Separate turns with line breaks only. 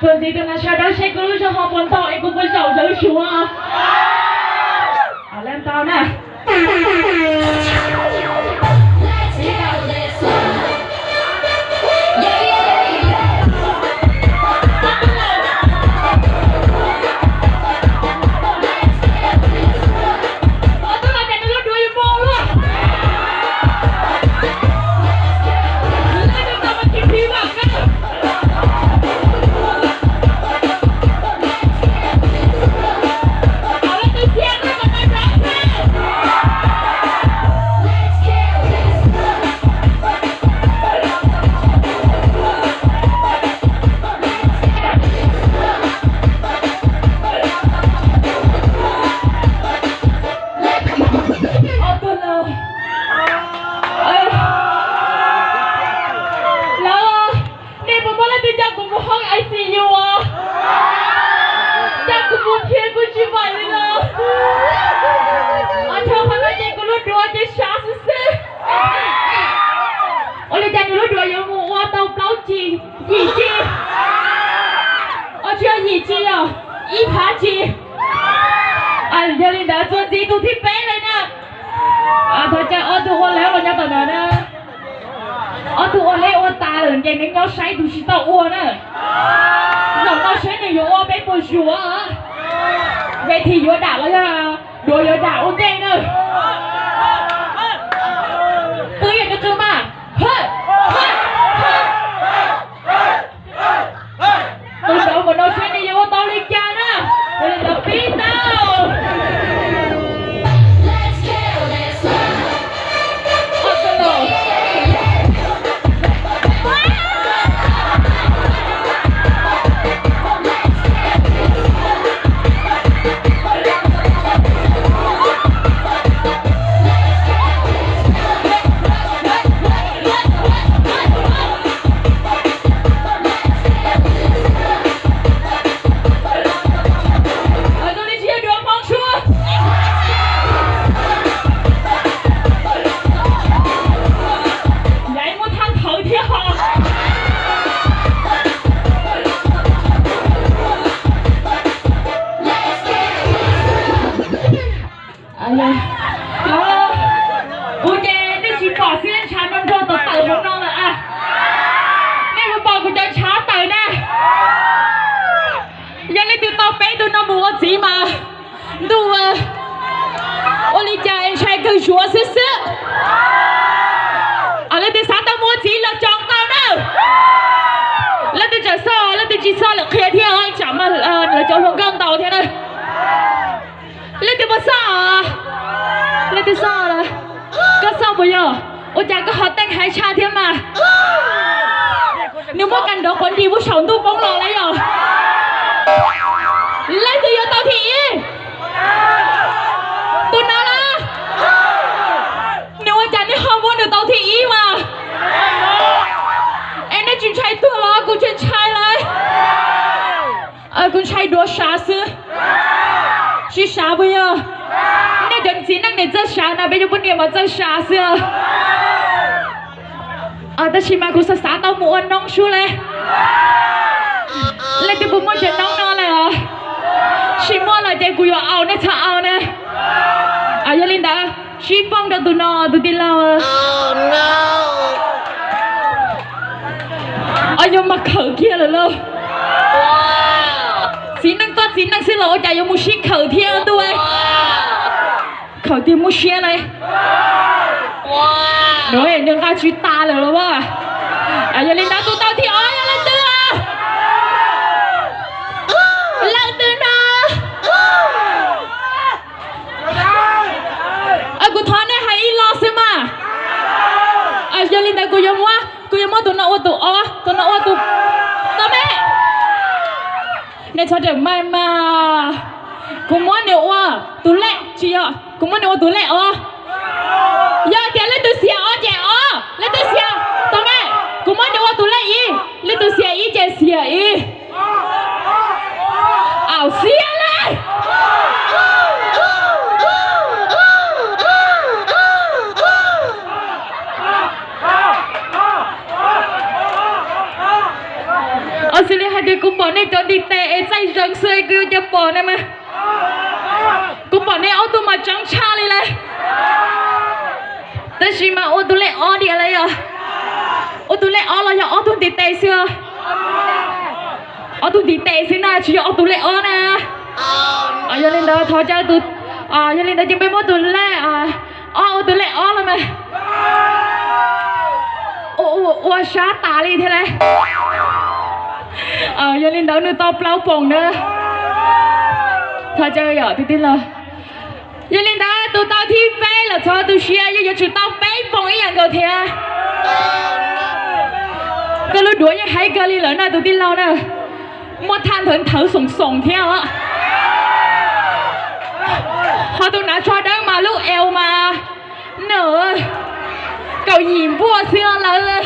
本地的那小到谁个路上好奔跑，一个个小小熊啊！啊，来到呢。xử lý hai đứa cũng bỏ này cho đi tệ dây rừng xơi cứ cho bỏ này mà cũng bỏ này ô tô mà trắng cha đi lạiแต่สิมาโอตุเล่อดีอะไรอ่ะโอตุเล่อเราอย่าโอตุตีเตะเสือโอตุตีเตะสินะชี้โอตุเล่อนะอย่าเล่นเด้อทอจ้าตุอย่าเล่นเด้อจิ้มไปหมดตุเล่โอตุเล่อแล้วมั้ยโอ้ช้าตาเลยทีไรอย่าเล่นเด้อหนูตอบเปล่าป่งเด้อทอจ้าอย่าติดๆเลยอย่าเล่นได้ตัวตาที่เป๊ะแล้วตัวตัวเชียร์อย่าชุดตาเป๊ะปองอีอย่างเดียวเถอะก็รู้ด้วยยังให้กันเลยเหรอนะตัวที่เราเนี่ยมดทานถึงเถาส่งเที่ยวอ่ะพอตัวนั้นชอบเดินมาลูกเอวมาเหนือเก่าหยิมพวกเสื้อเลย